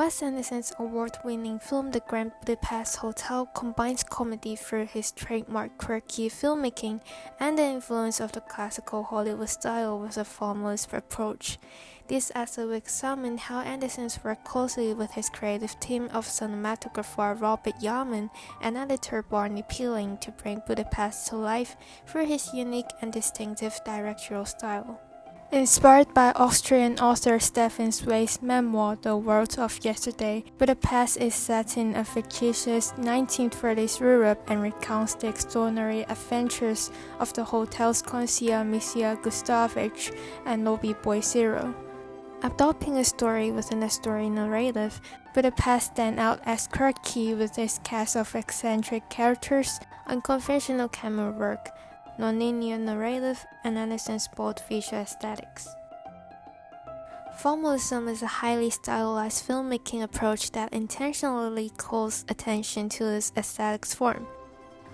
Wes Anderson's award-winning film The Grand Budapest Hotel combines comedy through his trademark quirky filmmaking and the influence of the classical Hollywood style with a formalist approach. This also examines how Anderson worked closely with his creative team of cinematographer Robert Yeoman and editor Barney Peeling to bring Budapest to life through his unique and distinctive directorial style. Inspired by Austrian author Stefan Zweig's memoir The World of Yesterday, Budapest is set in a fictitious 1930s Europe and recounts the extraordinary adventures of the hotel's concierge Misia Gustovich and lobby boy Zero. Adopting a story within a story narrative, Budapest stands out as quirky with its cast of eccentric characters, unconventional camera work, non-linear narrative, and Anderson's bold visual aesthetics. Formalism is a highly stylized filmmaking approach that intentionally calls attention to its aesthetic form.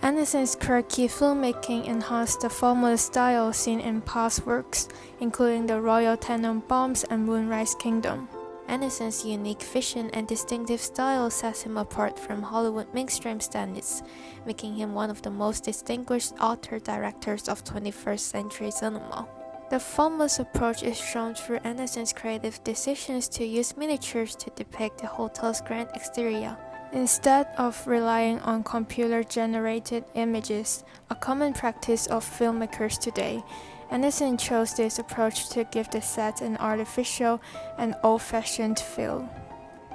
Anderson's quirky filmmaking enhanced the formalist style seen in past works, including The Royal Tenenbaums and Moonrise Kingdom. Anderson's unique vision and distinctive style sets him apart from Hollywood mainstream standards, making him one of the most distinguished author-directors of 21st century cinema. The formalist approach is shown through Anderson's creative decisions to use miniatures to depict the hotel's grand exterior, instead of relying on computer-generated images, a common practice of filmmakers today. Anderson chose this approach to give the set an artificial and old-fashioned feel.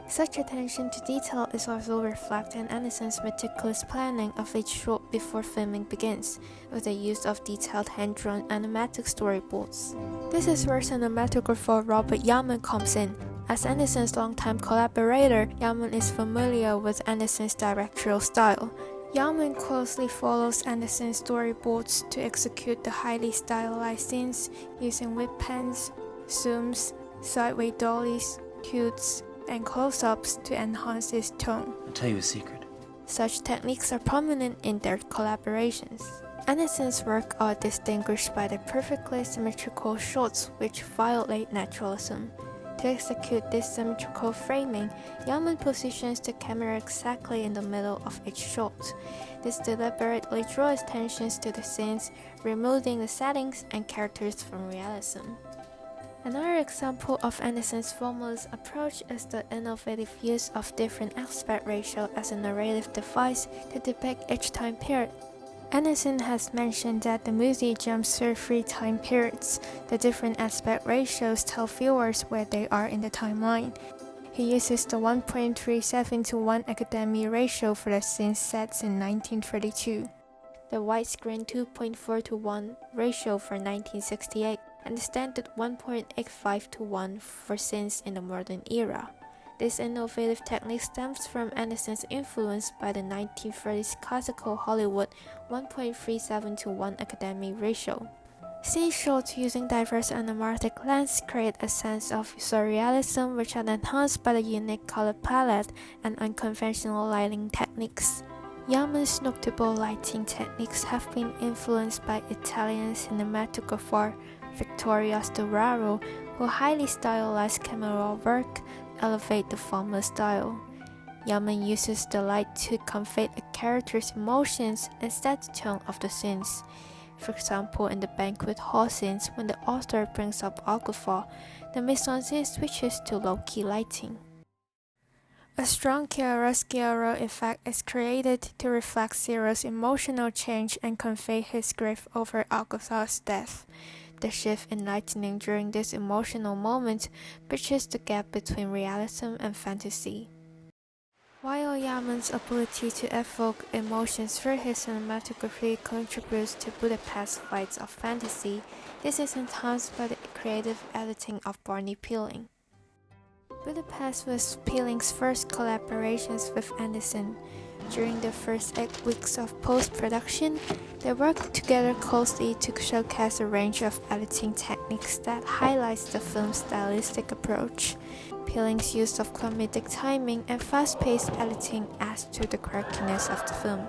Such attention to detail is also reflected in Anderson's meticulous planning of each shot before filming begins, with the use of detailed hand-drawn animatic storyboards. This is where cinematographer Robert Yeoman comes in. As Anderson's longtime collaborator, Yeoman is familiar with Anderson's directorial style. Yeoman closely follows Anderson's storyboards to execute the highly stylized scenes using whip pans, zooms, sideways dollies, tilts, and close-ups to enhance its tone. I'll tell you a secret. Such techniques are prominent in their collaborations. Anderson's work are distinguished by the perfectly symmetrical shots which violate naturalism. To execute this symmetrical framing, Yeoman positions the camera exactly in the middle of each shot. This deliberately draws attention to the scenes, removing the settings and characters from realism. Another example of Anderson's formalist approach is the innovative use of different aspect ratio as a narrative device to depict each time period. Anderson has mentioned that the movie jumps through 3 time periods. The different aspect ratios tell viewers where they are in the timeline. He uses the 1.37 to 1 Academy ratio for the scenes set in 1932, the widescreen 2.4 to 1 ratio for 1968, and the standard 1.85 to 1 for scenes in the modern era. This innovative technique stems from Anderson's influence by the 1930s classical Hollywood 1.37 to 1 Academy ratio. Scene shots using diverse animatic lens create a sense of surrealism which are enhanced by the unique color palette and unconventional lighting techniques. Yeoman's notable lighting techniques have been influenced by Italian cinematographer Vittorio Storaro, whose highly stylized camera work elevate the formalist style. Yeoman uses the light to convey a character's emotions and set the tone of the scenes. For example, in the banquet hall scenes, when the author brings up alcohol, the mise-en-scene switches to low-key lighting. A strong chiaroscuro effect is created to reflect Zero's emotional change and convey his grief over Alcathar's death. The shift in lighting during this emotional moment bridges the gap between realism and fantasy. While Yeoman's ability to evoke emotions through his cinematography contributes to Budapest's flights of fantasy, this is enhanced by the creative editing of Barney Peeling. Budapest was Peeling's first collaborations with Anderson. During the first 8 weeks of post-production, they worked together closely to showcase a range of editing techniques that highlights the film's stylistic approach. Peeling's use of comedic timing and fast-paced editing adds to the quirkiness of the film.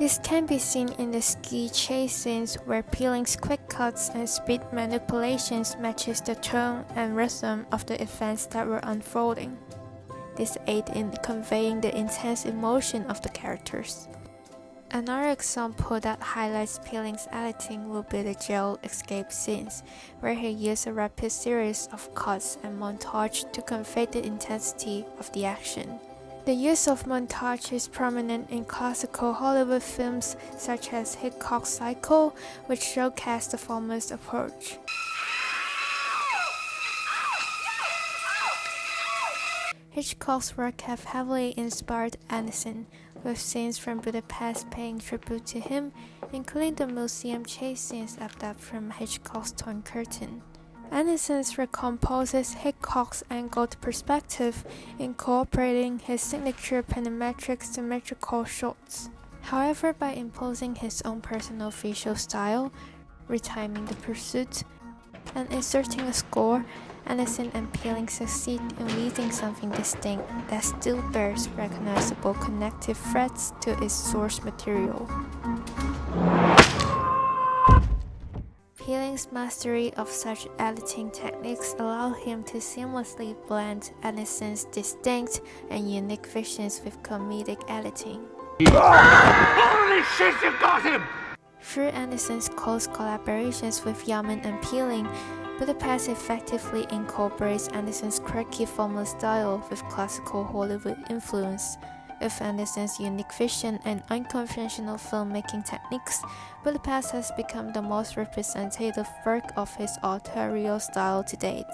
This can be seen in the ski chase scenes where Peeling's quick cuts and speed manipulations matches the tone and rhythm of the events that were unfolding. This aids in conveying the intense emotion of the characters. Another example that highlights Peeling's editing will be the jail escape scenes, where he used a rapid series of cuts and montage to convey the intensity of the action. The use of montage is prominent in classical Hollywood films such as Hitchcock's Psycho, which showcase the former's approach. Hitchcock's work have heavily inspired Anderson, with scenes from Budapest paying tribute to him, including the museum chase scenes adapted from Hitchcock's Torn Curtain. Anderson recomposes Hitchcock's angled perspective, incorporating his signature panometric symmetrical shots. However, by imposing his own personal visual style, retiming the pursuit, and inserting a score, Anderson and Peeling succeed in weaving something distinct that still bears recognizable connective threads to its source material. Peeling's mastery of such editing techniques allow him to seamlessly blend Anderson's distinct and unique visions with comedic editing. Holy shit, you got him! Through Anderson's close collaborations with Yaman and Peeling, Budapest effectively incorporates Anderson's quirky formal style with classical Hollywood influence. With Anderson's unique vision and unconventional filmmaking techniques, Budapest has become the most representative work of his authorial style to date.